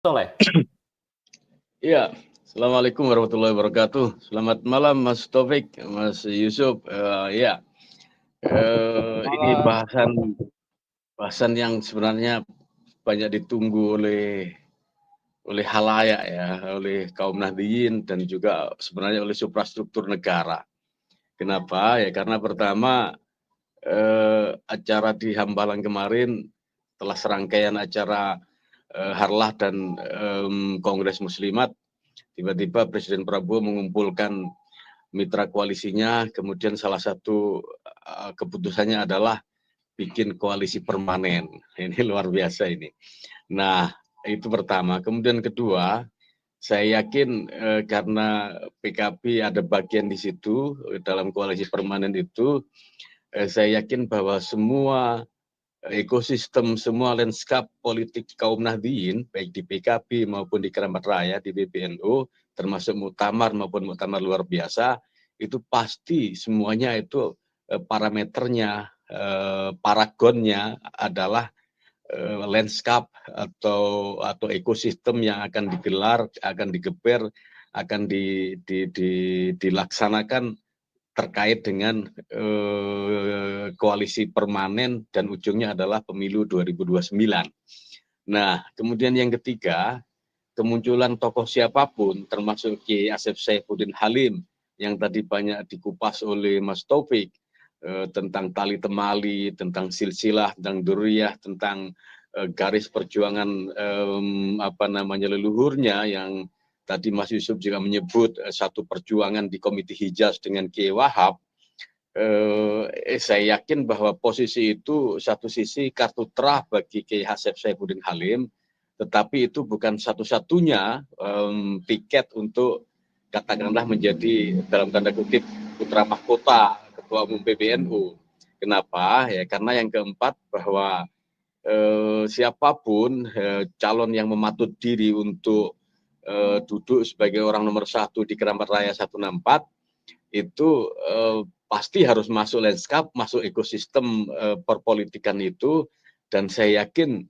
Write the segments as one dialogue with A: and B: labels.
A: Soleh.
B: Iya, Assalamualaikum warahmatullahi wabarakatuh. Selamat malam Mas Taufik, Mas Yusuf. Ya, ini
A: Malam.
B: bahasan yang sebenarnya banyak ditunggu oleh halayak ya, oleh kaum Nahdliyin dan juga sebenarnya oleh suprastruktur negara. Kenapa? Ya karena pertama acara di Hambalang kemarin telah serangkaian acara Harlah dan Kongres Muslimat. Tiba-tiba Presiden Prabowo mengumpulkan mitra koalisinya, kemudian salah satu keputusannya adalah bikin koalisi permanen. Ini luar biasa ini. Nah, itu pertama. Kemudian kedua, saya yakin karena PKB ada bagian di situ dalam koalisi permanen itu, saya yakin bahwa semua ekosistem, semua lanskap politik kaum Nahdliyin, baik di PKB maupun di Keramat Raya, di PBNU, termasuk muktamar maupun muktamar luar biasa, itu pasti semuanya itu parameternya, paragonnya adalah lanskap atau ekosistem yang akan digelar, akan digeber, akan dilaksanakan terkait dengan koalisi permanen dan ujungnya adalah pemilu 2029. Nah, kemudian yang ketiga, kemunculan tokoh siapapun, termasuk Kiai Asef Saifuddin Halim, yang tadi banyak dikupas oleh Mas Taufik, tentang tali temali, tentang silsilah, tentang duriyah, tentang garis perjuangan leluhurnya yang tadi Mas Yusuf juga menyebut satu perjuangan di Komite Hijaz dengan Kiai Wahab. Saya yakin bahwa posisi itu satu sisi kartu terah bagi Kiai Asef Saifuddin Halim, tetapi itu bukan satu-satunya tiket untuk katakanlah menjadi dalam tanda kutip putra mahkota ketua umum PBNU. Kenapa? Ya karena yang keempat bahwa siapapun calon yang mematut diri untuk duduk sebagai orang nomor satu di Keramat Raya 164 itu pasti harus masuk lanskap, masuk ekosistem perpolitikan itu, dan saya yakin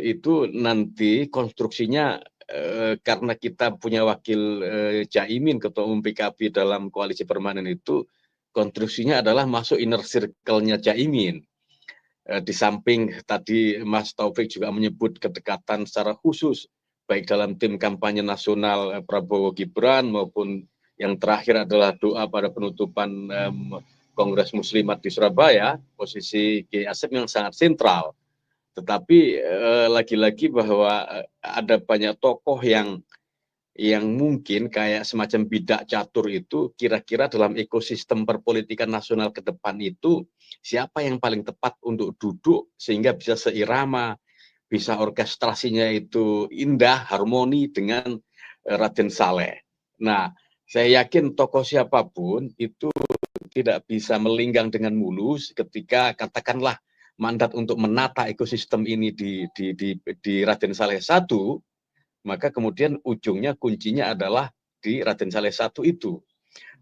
B: itu nanti konstruksinya karena kita punya wakil Caimin ketua umum PKB dalam koalisi permanen itu, konstruksinya adalah masuk inner circle-nya Caimin. Di samping tadi Mas Taufik juga menyebut kedekatan secara khusus baik dalam tim kampanye nasional Prabowo Gibran maupun yang terakhir adalah doa pada penutupan Kongres Muslimat di Surabaya, posisi Kiai Asep yang sangat sentral. Tetapi lagi-lagi bahwa ada banyak tokoh yang mungkin kayak semacam bidak catur itu kira-kira dalam ekosistem perpolitikan nasional ke depan itu siapa yang paling tepat untuk duduk sehingga bisa seirama, bisa orkestrasinya itu indah, harmoni dengan Raden Saleh. Nah, saya yakin tokoh siapapun itu tidak bisa melinggang dengan mulus ketika katakanlah mandat untuk menata ekosistem ini di Raden Saleh I, maka kemudian ujungnya kuncinya adalah di Raden Saleh I itu.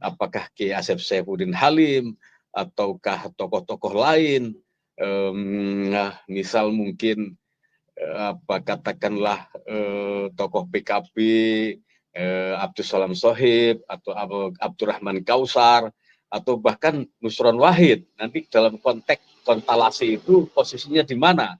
B: Apakah Kiai Asef Saifuddin Halim ataukah tokoh-tokoh lain, misal mungkin katakanlah tokoh PKB Abdus Salam Sohib atau Abdurrahman Kausar atau bahkan Nusron Wahid. Nanti dalam konteks konstelasi itu posisinya di mana?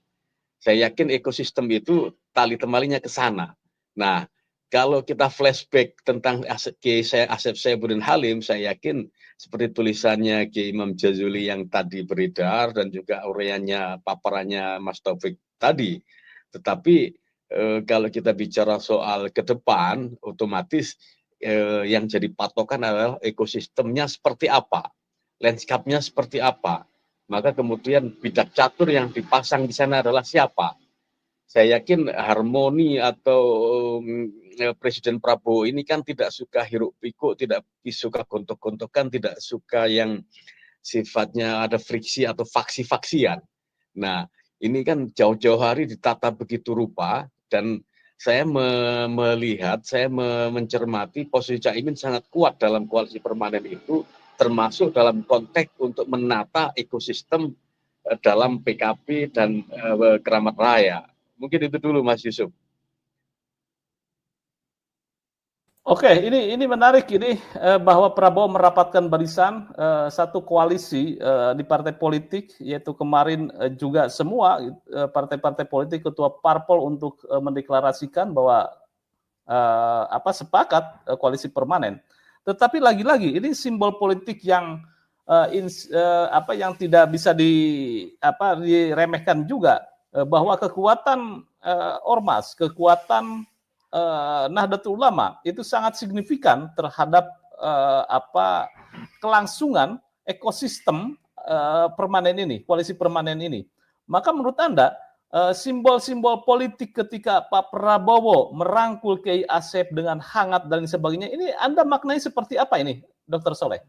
B: Saya yakin ekosistem itu tali temalinya ke sana. Nah, kalau kita flashback tentang Kiai Asef Saifuddin Halim, saya yakin seperti tulisannya Kiai Imam Jazuli yang tadi beredar dan juga uraiannya, paparannya Mas Taufik tadi. Tetapi kalau kita bicara soal ke depan, otomatis yang jadi patokan adalah ekosistemnya seperti apa, landscape-nya seperti apa. Maka kemudian bidak catur yang dipasang di sana adalah siapa? Saya yakin harmoni atau Presiden Prabowo ini kan tidak suka hiruk pikuk, tidak suka gontok-gontokan, tidak suka yang sifatnya ada friksi atau faksi-faksian. Nah, ini kan jauh-jauh hari ditata begitu rupa dan saya melihat, saya mencermati posisi Caimin sangat kuat dalam koalisi permanen itu, termasuk dalam konteks untuk menata ekosistem dalam PKB dan Keramat Raya. Mungkin itu dulu Mas Yusuf.
A: Oke, ini menarik ini bahwa Prabowo merapatkan barisan satu koalisi di partai politik, yaitu kemarin juga semua partai-partai politik ketua parpol untuk mendeklarasikan bahwa sepakat koalisi permanen. Tetapi lagi-lagi ini simbol politik yang yang tidak bisa diremehkan juga, bahwa kekuatan ormas, kekuatan Nahdlatul Ulama itu sangat signifikan terhadap kelangsungan ekosistem permanen ini, koalisi permanen ini. Maka menurut Anda simbol-simbol politik ketika Pak Prabowo merangkul Kiai Asep dengan hangat dan sebagainya, ini Anda maknai seperti apa ini, Dr. Soleh?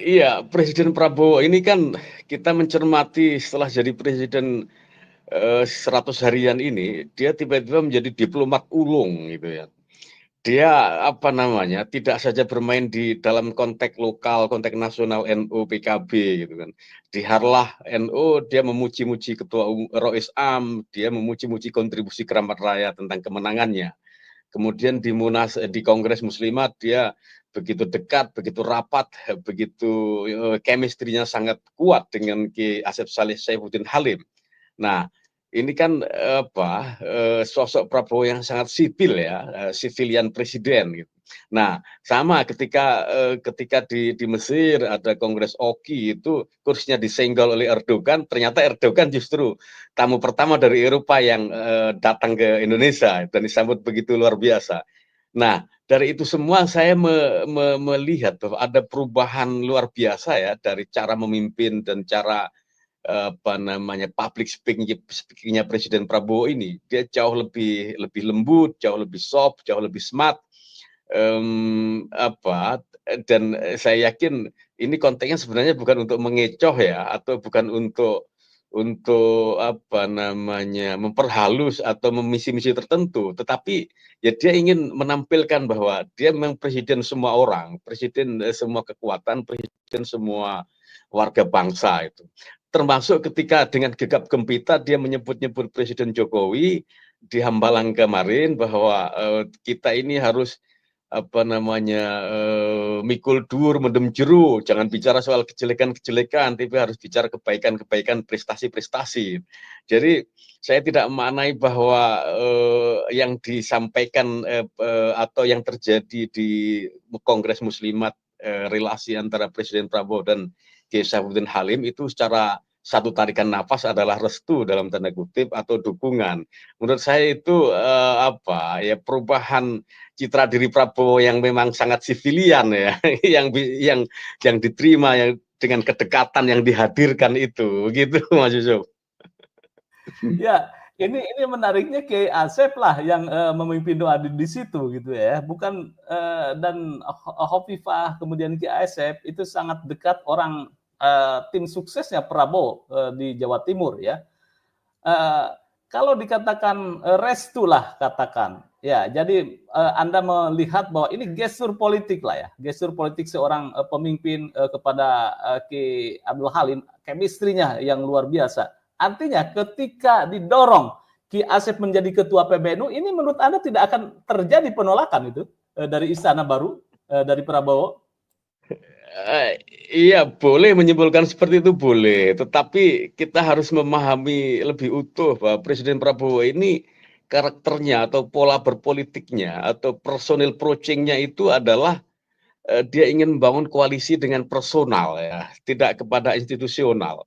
B: Iya, Presiden Prabowo ini kan kita mencermati setelah jadi presiden 100 harian ini, dia tiba-tiba menjadi diplomat ulung gitu ya. Dia apa namanya, tidak saja bermain di dalam konteks lokal, konteks nasional NU, PKB gitu kan. Di Harlah NU dia memuji-muji Ketua Rois Am, dia memuji-muji kontribusi Keramat Raya tentang kemenangannya. Kemudian di Munas di Kongres Muslimat dia begitu dekat, begitu rapat, begitu chemistry-nya sangat kuat dengan Ki Asep Salih Saifuddin Halim. Nah, ini kan sosok Prabowo yang sangat sipil ya, sivilian presiden gitu. Nah, sama ketika di Mesir ada Kongres Oki itu kursinya disenggol oleh Erdogan, ternyata Erdogan justru tamu pertama dari Eropa yang datang ke Indonesia dan disambut begitu luar biasa. Nah, dari itu semua saya melihat bahwa ada perubahan luar biasa ya dari cara memimpin dan cara public speakingnya Presiden Prabowo ini. Dia jauh lebih lembut, jauh lebih soft, jauh lebih smart. Dan saya yakin ini konteksnya sebenarnya bukan untuk mengecoh ya, atau bukan untuk memperhalus atau memisi-misi tertentu, tetapi ya dia ingin menampilkan bahwa dia memang presiden semua orang, presiden semua kekuatan, presiden semua warga bangsa itu. Termasuk ketika dengan gegap gempita dia menyebut-nyebut Presiden Jokowi di Hambalang kemarin bahwa kita ini harus mikul dur mendem jeru, jangan bicara soal kejelekan-kejelekan, tapi harus bicara kebaikan-kebaikan, prestasi-prestasi. Jadi saya tidak memaknai bahwa yang disampaikan atau yang terjadi di Kongres Muslimat, relasi antara Presiden Prabowo dan Kiai Saifuddin Halim itu secara satu tarikan nafas adalah restu dalam tanda kutip atau dukungan. Menurut saya itu perubahan citra diri Prabowo yang memang sangat sivilian ya, yang diterima yang dengan kedekatan yang dihadirkan itu, begitu Mas Yusuf.
A: Ya, ini menariknya Kiai Asep lah yang memimpin doa di situ gitu ya, bukan dan Hovifah kemudian Kiai Asep itu sangat dekat orang tim suksesnya Prabowo di Jawa Timur ya. Kalau dikatakan restu lah katakan, ya jadi Anda melihat bahwa ini gestur politik lah ya, gestur politik seorang pemimpin kepada Ki Abdul Halim, chemistry-nya yang luar biasa. Artinya ketika didorong Ki Asep menjadi ketua PBNU, ini menurut Anda tidak akan terjadi penolakan itu dari istana baru, dari Prabowo?
B: Iya, boleh menyimpulkan seperti itu boleh, tetapi kita harus memahami lebih utuh bahwa Presiden Prabowo ini karakternya atau pola berpolitiknya atau personal approaching-nya itu adalah dia ingin membangun koalisi dengan personal ya, tidak kepada institusional.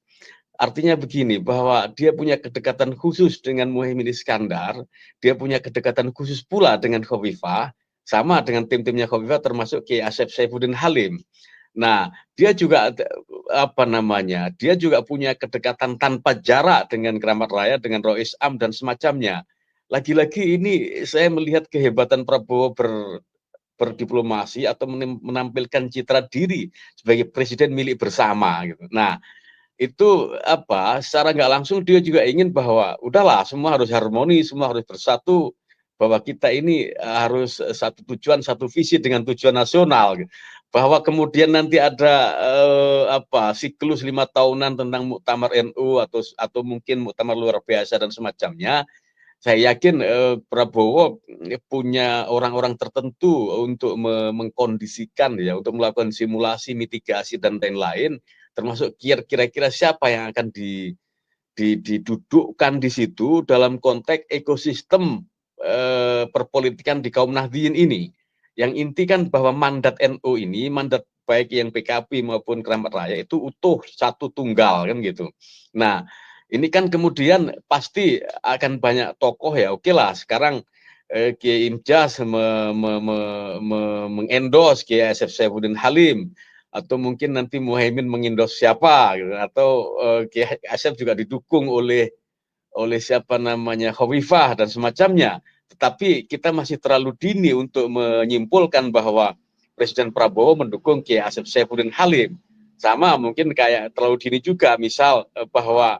B: Artinya begini, bahwa dia punya kedekatan khusus dengan Muhaimin Iskandar, dia punya kedekatan khusus pula dengan Khofifah, sama dengan tim-timnya Khofifah termasuk Kiai Asep Saifuddin Halim. Nah, dia juga dia juga punya kedekatan tanpa jarak dengan Keramat Raya, dengan Rois Am dan semacamnya. Lagi-lagi ini saya melihat kehebatan Prabowo berdiplomasi atau menampilkan citra diri sebagai presiden milik bersama gitu. Nah, itu secara nggak langsung dia juga ingin bahwa udahlah semua harus harmoni, semua harus bersatu, bahwa kita ini harus satu tujuan, satu visi dengan tujuan nasional gitu. Bahwa kemudian nanti ada siklus 5 tahunan tentang Muktamar NU atau mungkin Muktamar luar biasa dan semacamnya, saya yakin Prabowo punya orang-orang tertentu untuk mengkondisikan ya, untuk melakukan simulasi, mitigasi dan lain-lain, termasuk kira-kira siapa yang akan didudukkan di situ dalam konteks ekosistem perpolitikan di kaum Nahdliyin ini. Yang inti kan bahwa mandat NU ini, mandat baik yang PKB maupun Keramat Raya itu utuh satu tunggal kan gitu. Nah, ini kan kemudian pasti akan banyak tokoh ya. Oke lah, sekarang Kiai Imjas mengendorse Kiai Asef Saifuddin Halim, atau mungkin nanti Muhaimin mengendorse siapa gitu, atau Kiai Asef juga didukung oleh siapa namanya Khofifah dan semacamnya. Tetapi kita masih terlalu dini untuk menyimpulkan bahwa Presiden Prabowo mendukung Kiai Asef Saifuddin Halim. Sama mungkin kayak terlalu dini juga, misal bahwa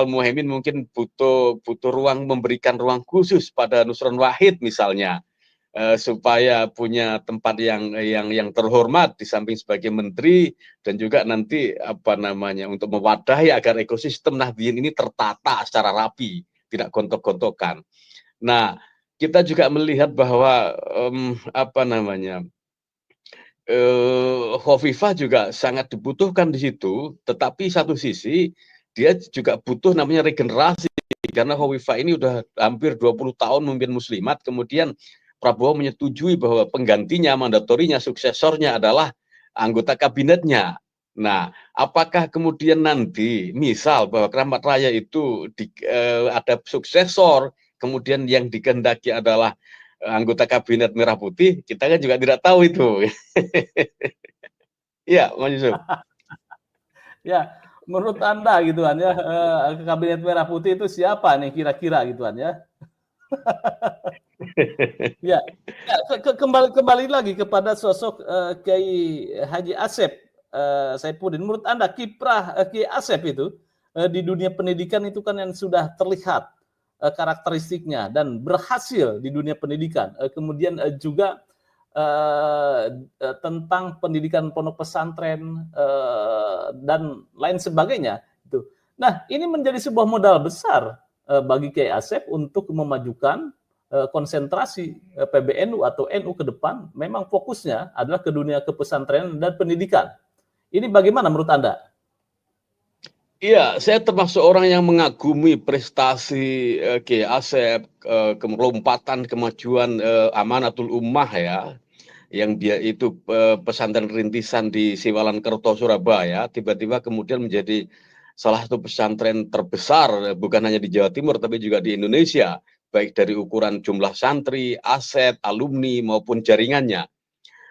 B: Muhaimin mungkin butuh ruang, memberikan ruang khusus pada Nusron Wahid misalnya, supaya punya tempat yang terhormat di samping sebagai menteri, dan juga nanti apa namanya untuk mewadahi agar ekosistem Nahdliyin ini tertata secara rapi, tidak gontok-gontokan. Nah, kita juga melihat bahwa apa namanya Khofifah juga sangat dibutuhkan di situ, tetapi satu sisi dia juga butuh namanya regenerasi, karena Khofifah ini udah hampir 20 tahun memimpin Muslimat, kemudian Prabowo menyetujui bahwa penggantinya, mandatorinya, suksesornya adalah anggota kabinetnya. Nah, apakah kemudian nanti misal bahwa Keramat Raya itu ada suksesor, kemudian yang dikehendaki adalah anggota kabinet Merah Putih, kita kan juga tidak tahu itu. Iya, Mas Yusuf.
A: Ya, menurut Anda gitu kan ya, kabinet Merah Putih itu siapa nih kira-kira gitu kan ya? Ya, ya kembali lagi kepada sosok Kiai Haji Asep Saifuddin. Menurut Anda kiprah Kiai Asep itu di dunia pendidikan itu kan yang sudah terlihat karakteristiknya dan berhasil di dunia pendidikan. Kemudian juga tentang pendidikan pondok pesantren dan lain sebagainya. Itu. Nah, ini menjadi sebuah modal besar bagi Kiai Asep untuk memajukan konsentrasi PBNU atau NU ke depan. Memang fokusnya adalah ke dunia kepesantrenan dan pendidikan. Ini bagaimana menurut Anda?
B: Iya, saya termasuk orang yang mengagumi prestasi Kiai Asep, kelompatan kemajuan Amanatul Ummah ya, yang dia itu pesantren rintisan di Siwalan Kerto, Surabaya, tiba-tiba kemudian menjadi salah satu pesantren terbesar, bukan hanya di Jawa Timur, tapi juga di Indonesia, baik dari ukuran jumlah santri, aset, alumni, maupun jaringannya.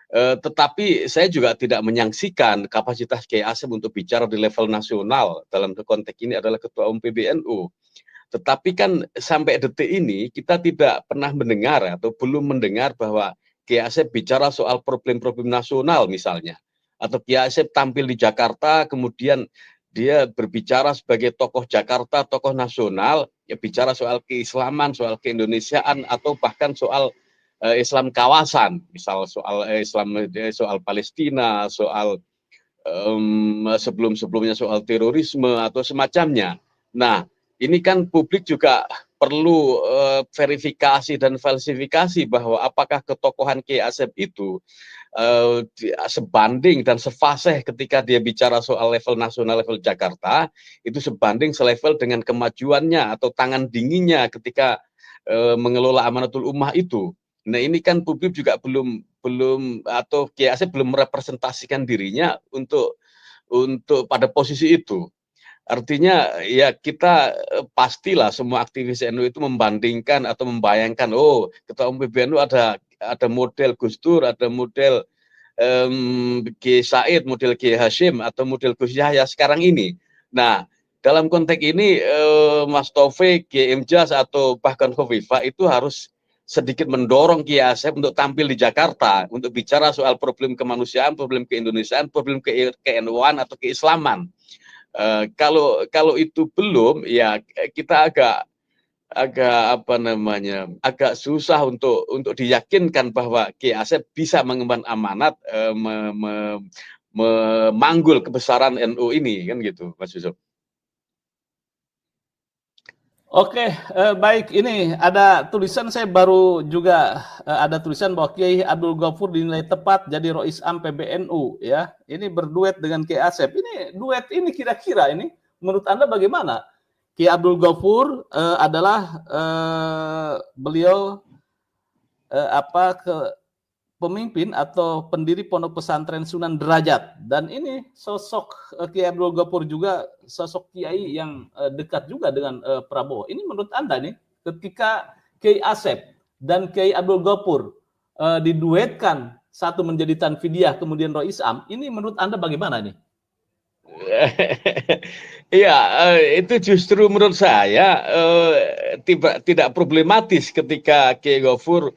B: Tetapi saya juga tidak menyaksikan kapasitas Kiai Asep untuk bicara di level nasional, dalam konteks ini adalah Ketua Umum PBNU. Tetapi kan sampai detik ini kita tidak pernah mendengar atau belum mendengar bahwa Kiai Asep bicara soal problem-problem nasional misalnya. Atau Kiai Asep tampil di Jakarta, kemudian dia berbicara sebagai tokoh Jakarta, tokoh nasional, ya bicara soal keislaman, soal keindonesiaan, atau bahkan soal Islam kawasan, misal soal Islam, soal Palestina, soal sebelum-sebelumnya soal terorisme atau semacamnya. Nah, ini kan publik juga perlu verifikasi dan falsifikasi bahwa apakah ketokohan Kiai Asep itu sebanding dan sefasih ketika dia bicara soal level nasional, level Jakarta, itu sebanding selevel dengan kemajuannya atau tangan dinginnya ketika mengelola Amanatul Ummah itu. Nah, ini kan publik juga belum atau Kiai Asep belum merepresentasikan dirinya untuk pada posisi itu. Artinya ya kita pastilah semua aktivis NU itu membandingkan atau membayangkan, oh Ketua Umum PBNU ada model Gus Dur, ada model Kiai Said, model Kiai Hashim, atau model Gus Yahya sekarang ini. Nah, dalam konteks ini Mas Taufik, Kiai Imjas, atau bahkan Khofifah itu harus sedikit mendorong Kiai Asep untuk tampil di Jakarta untuk bicara soal problem kemanusiaan, problem keindonesiaan, problem ke-NU-an atau keislaman. Kalau itu belum, ya kita agak susah untuk diyakinkan bahwa Kiai Asep bisa mengemban amanat memanggul kebesaran NU ini, kan gitu, Mas Yusuf.
A: Oke, baik. Ini ada tulisan saya baru juga ada tulisan bahwa Kiai Abdul Ghafur dinilai tepat jadi Rois Am PBNU ya. Ini berduet dengan Kiai Asep. Ini duet ini kira-kira ini menurut Anda bagaimana? Kiai Abdul Ghafur adalah beliau apa ke pemimpin atau pendiri Pondok Pesantren Sunan Derajat, dan ini sosok Kiai Abdul Ghafur juga sosok kiai yang dekat juga dengan Prabowo. Ini menurut Anda nih, ketika Kiai Asep dan Kiai Abdul Ghafur diduetkan, satu menjadi Tanfidiyah kemudian Rois Am, ini menurut Anda bagaimana nih?
B: Iya, itu justru menurut saya tidak problematis ketika Kiai Gofur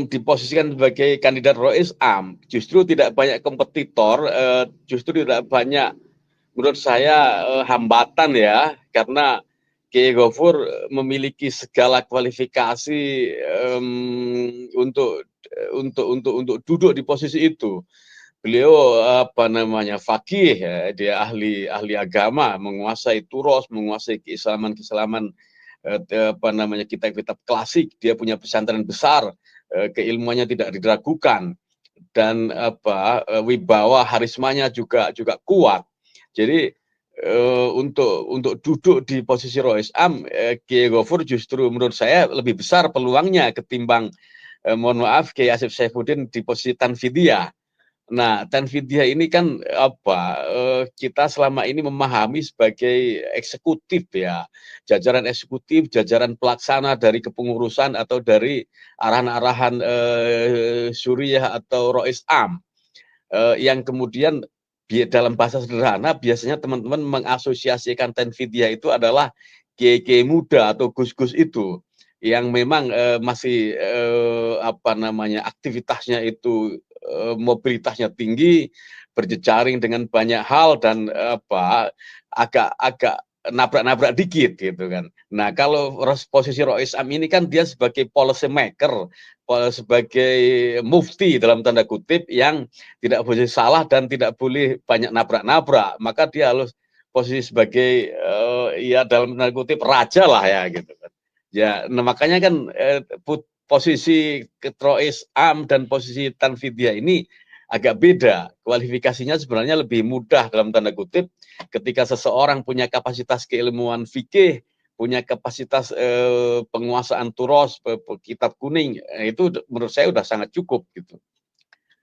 B: diposisikan sebagai kandidat Rois Am. Justru tidak banyak kompetitor, justru tidak banyak menurut saya hambatan ya, karena Kiai Gofur memiliki segala kualifikasi untuk duduk di posisi itu. Beliau apa namanya fakih ya, dia ahli agama, menguasai turos, menguasai keislaman apa namanya kitab-kitab klasik, dia punya pesantren besar, keilmuannya tidak diragukan, dan apa wibawa harismanya juga kuat. Jadi untuk duduk di posisi Rois Am, Kiai Gofur justru menurut saya lebih besar peluangnya ketimbang mohon maaf Kiai Asif Saifuddin di posisi Tanfidiyah. Nah, Tanfidiyah ini kan apa kita selama ini memahami sebagai eksekutif ya, jajaran eksekutif, jajaran pelaksana dari kepengurusan atau dari arahan-arahan Suriah atau Rois Am, yang kemudian dalam bahasa sederhana biasanya teman-teman mengasosiasikan Tanfidiyah itu adalah kiai-kiai muda atau gus-gus itu yang memang masih apa namanya aktivitasnya itu mobilitasnya tinggi, berjejaring dengan banyak hal, dan apa agak nabrak-nabrak dikit gitu kan. Nah, kalau posisi Rois Am ini kan dia sebagai policy maker, sebagai mufti dalam tanda kutip yang tidak boleh salah dan tidak boleh banyak nabrak-nabrak, maka dia harus posisi sebagai ya dalam tanda kutip raja lah ya gitu kan. Ya, nah makanya kan posisi Rois Am dan posisi Tanfidiyah ini agak beda. Kualifikasinya sebenarnya lebih mudah dalam tanda kutip ketika seseorang punya kapasitas keilmuan fikih, punya kapasitas penguasaan turos, kitab kuning, itu menurut saya sudah sangat cukup gitu.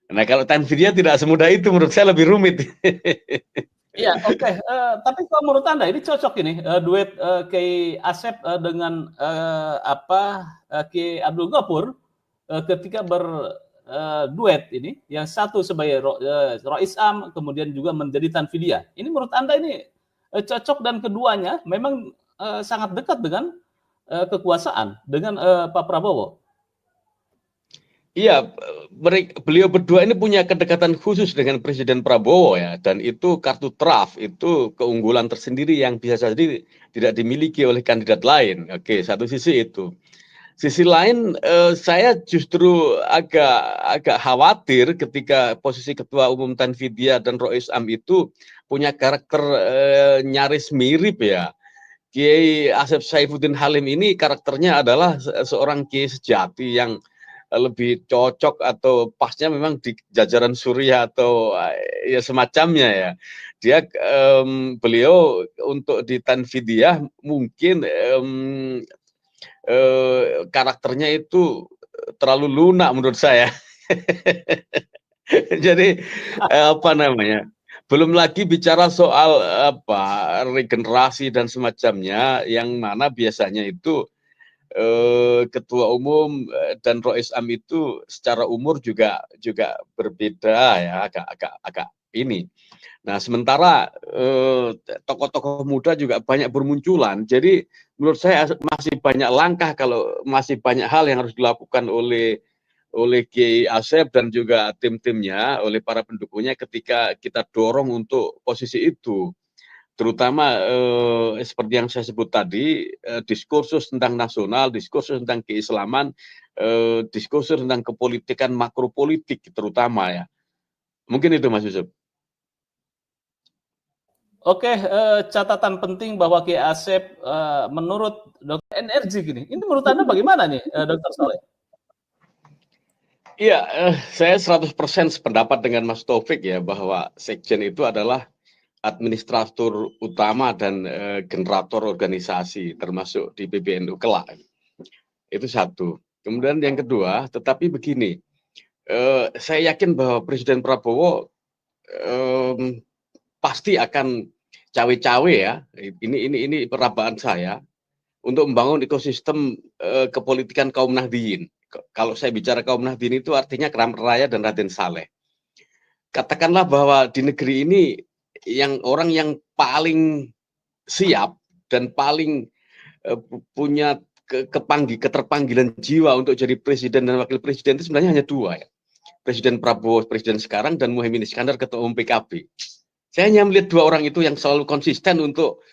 B: Nah, kalau Tanfidiyah tidak semudah itu, menurut saya lebih rumit.
A: Iya, oke. Tapi kalau menurut Anda ini cocok ini duet Kiai Asep dengan apa Kiai Abdul Ghafur ketika berduet ini, yang satu sebagai Rois Am, kemudian juga menjadi Tanfidiyah. Ini menurut Anda ini cocok, dan keduanya memang sangat dekat dengan kekuasaan dengan Pak Prabowo.
B: Iya, beliau berdua ini punya kedekatan khusus dengan Presiden Prabowo ya, dan itu kartu traf, itu keunggulan tersendiri yang bisa jadi tidak dimiliki oleh kandidat lain. Oke, satu sisi itu. Sisi lain, saya justru agak khawatir ketika posisi Ketua Umum Tanfidiyah dan Rois Am itu punya karakter nyaris mirip ya. Kiai Asep Saifuddin Halim ini karakternya adalah seorang kiai sejati yang lebih cocok atau pasnya memang di jajaran Suriah atau ya semacamnya ya. Dia beliau untuk di Tanfidiyah mungkin karakternya itu terlalu lunak menurut saya. Jadi apa namanya? Belum lagi bicara soal apa regenerasi dan semacamnya, yang mana biasanya itu ketua umum dan Rois Am itu secara umur juga berbeda ya, agak ini. Nah, sementara tokoh-tokoh muda juga banyak bermunculan. Jadi menurut saya masih banyak langkah, kalau masih banyak hal yang harus dilakukan oleh Kiai Asep dan juga tim-timnya, oleh para pendukungnya ketika kita dorong untuk posisi itu. Terutama seperti yang saya sebut tadi, diskursus tentang nasional, diskursus tentang keislaman, diskursus tentang kepolitikan makropolitik terutama ya. Mungkin itu Mas Yusuf.
A: Oke, catatan penting bahwa Kiai Asep menurut Dokter energi gini. Ini menurut Anda bagaimana nih, Dokter Saleh?
B: Iya, saya 100% sependapat dengan Mas Taufik ya, bahwa sekjen itu adalah administrator utama dan generator organisasi, termasuk di PBNU kelak. Itu satu. Kemudian yang kedua, tetapi begini, saya yakin bahwa Presiden Prabowo pasti akan cawe-cawe ya. Ini perabaan saya untuk membangun ekosistem kepolitikan kaum Nahdliyin. Kalau saya bicara kaum Nahdliyin itu artinya Keramat Raya dan Raden Saleh. Katakanlah bahwa di negeri ini orang yang paling siap dan paling punya keterpanggilan jiwa untuk jadi presiden dan wakil presiden itu sebenarnya hanya dua ya. Presiden Prabowo, presiden sekarang, dan Muhaimin Iskandar, ketua umum PKB. Saya hanya melihat dua orang itu yang selalu konsisten untuk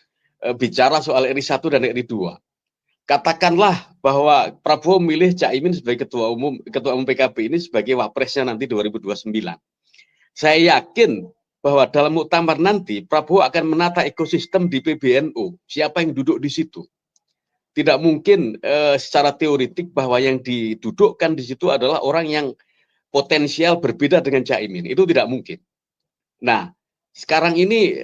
B: bicara soal RI 1 dan RI 2. Katakanlah bahwa Prabowo memilih Caimin sebagai ketua umum PKB ini sebagai wapresnya nanti 2029. Saya yakin bahwa dalam muktamar nanti Prabowo akan menata ekosistem di PBNU. Siapa yang duduk di situ? Tidak mungkin secara teoritik bahwa yang didudukkan di situ adalah orang yang potensial berbeda dengan Caimin. Itu tidak mungkin. Nah, sekarang ini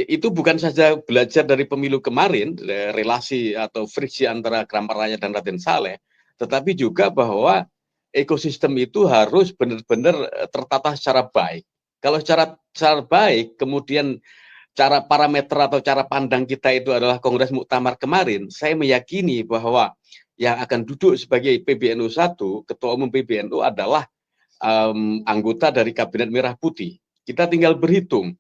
B: itu bukan saja belajar dari pemilu kemarin, relasi atau friksi antara Keramat Raya dan Raden Saleh, tetapi juga bahwa ekosistem itu harus benar-benar tertata secara baik. Kalau secara baik, kemudian cara parameter atau cara pandang kita itu adalah Kongres Muktamar kemarin, saya meyakini bahwa yang akan duduk sebagai PBNU 1, Ketua Umum PBNU adalah anggota dari Kabinet Merah Putih. Kita tinggal berhitung.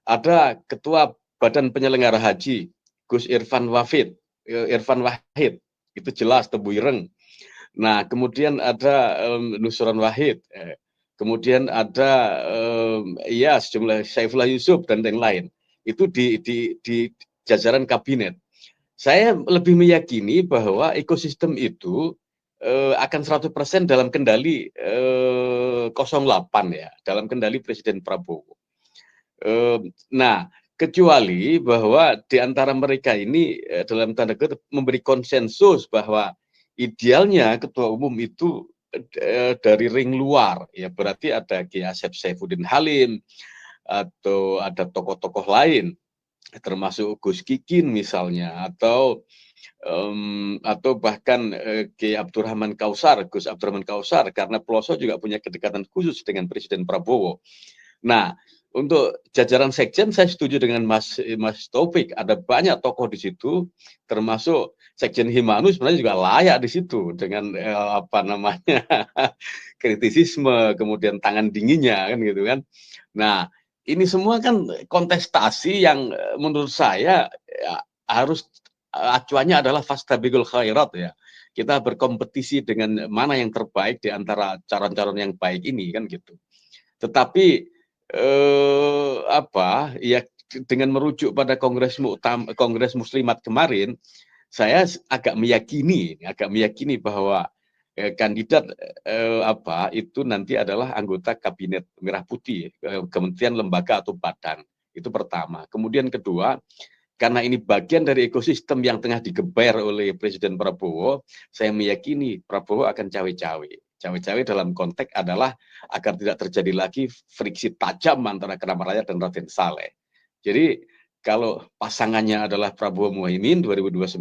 B: Ada Ketua Badan Penyelenggara Haji, Gus Irfan Wahid, itu jelas Tebu Ireng. Nah, kemudian ada Nusron Wahid, kemudian ada sejumlah Saifullah Yusuf dan yang lain. Itu di jajaran kabinet. Saya lebih meyakini bahwa ekosistem itu akan 100% dalam kendali 08 ya, dalam kendali Presiden Prabowo. Nah, kecuali bahwa di antara mereka ini dalam tanda kutip memberi konsensus bahwa idealnya ketua umum itu dari ring luar, ya berarti ada Kiai Asep Saifuddin Halim atau ada tokoh-tokoh lain, termasuk Gus Kikin misalnya, atau bahkan Kiai Abdurrahman Kausar, Gus Abdurrahman Kausar, karena pelosok juga punya kedekatan khusus dengan Presiden Prabowo. Nah, untuk jajaran sekjen saya setuju dengan Mas Taufik, ada banyak tokoh di situ, termasuk Sekjen Himanu sebenarnya juga layak di situ dengan kritisisme, kemudian tangan dinginnya kan gitu kan. Nah, ini semua kan kontestasi yang menurut saya ya, harus acuannya adalah fastabiqul khairat ya. Kita berkompetisi dengan mana yang terbaik di antara calon-calon yang baik ini kan gitu. Tetapi ya dengan merujuk pada Kongres Muslimat kemarin, saya agak meyakini bahwa kandidat itu nanti adalah anggota Kabinet Merah Putih, kementerian, lembaga atau badan. Itu pertama. Kemudian kedua, karena ini bagian dari ekosistem yang tengah digeber oleh Presiden Prabowo, saya meyakini Prabowo akan cawe-cawe. Cawe-cawe dalam konteks adalah agar tidak terjadi lagi friksi tajam antara Keramat Raya dan Raden Saleh. Jadi kalau pasangannya adalah Prabowo Muhaimin 2029,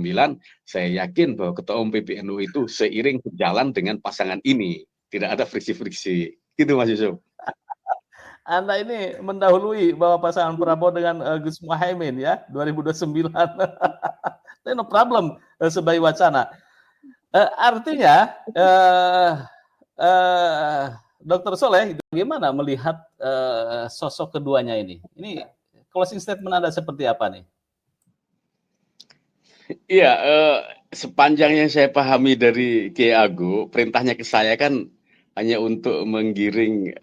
B: saya yakin bahwa Ketua Umum PBNU itu seiring berjalan dengan pasangan ini. Tidak ada friksi-friksi. Gitu Mas Yusuf.
A: Anda ini mendahului bahwa pasangan Prabowo dengan Gus Muhaimin ya 2029. No problem sebagai wacana. Artinya Dr. Soleh bagaimana melihat sosok keduanya ini? Ini closing statement Anda seperti apa nih?
B: Iya, sepanjang yang saya pahami dari Kiai Ago, perintahnya ke saya kan hanya untuk menggiring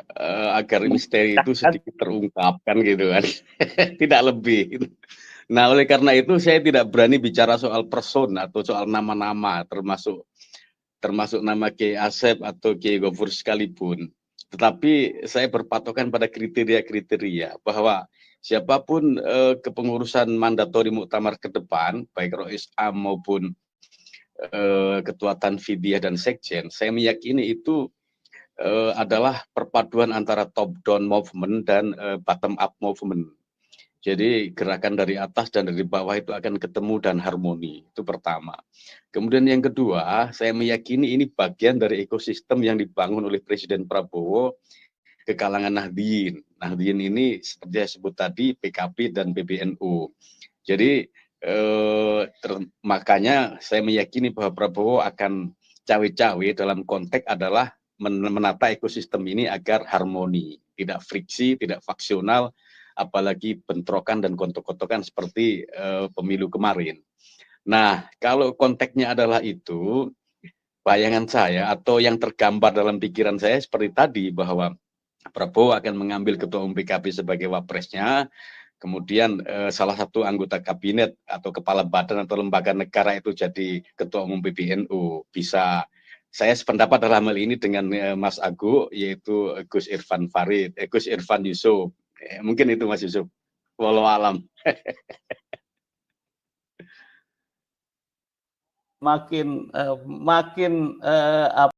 B: agar misteri itu sedikit terungkapkan gitu kan, tidak lebih. Nah, oleh karena itu saya tidak berani bicara soal person atau soal nama-nama, termasuk nama Kiai Asep atau Kiai Gofur sekalipun. Tetapi saya berpatokan pada kriteria-kriteria bahwa siapapun kepengurusan mandatori muktamar ke depan, baik Rois Am maupun Ketua Tanfidiyah dan Sekjen, saya meyakini itu adalah perpaduan antara top down movement dan bottom up movement. Jadi gerakan dari atas dan dari bawah itu akan ketemu dan harmoni. Itu pertama. Kemudian yang kedua, saya meyakini ini bagian dari ekosistem yang dibangun oleh Presiden Prabowo ke kalangan Nahdien. Nahdien ini seperti saya sebut tadi PKB dan PBNU. Jadi makanya saya meyakini bahwa Prabowo akan cawe-cawe dalam konteks adalah menata ekosistem ini agar harmoni, tidak friksi, tidak faksional, apalagi bentrokan dan gontok-gontokan seperti pemilu kemarin. Nah, kalau konteksnya adalah itu, bayangan saya atau yang tergambar dalam pikiran saya seperti tadi bahwa Prabowo akan mengambil Ketua Umum PKB sebagai wapresnya, kemudian salah satu anggota kabinet atau kepala badan atau lembaga negara itu jadi Ketua Umum PBNU. Bisa saya sependapat dalam hal ini dengan Mas Agu, yaitu Gus Irfan Farid, Gus Irfan Yusuf. Mungkin itu Mas Yusuf. Walau alam.
A: Makin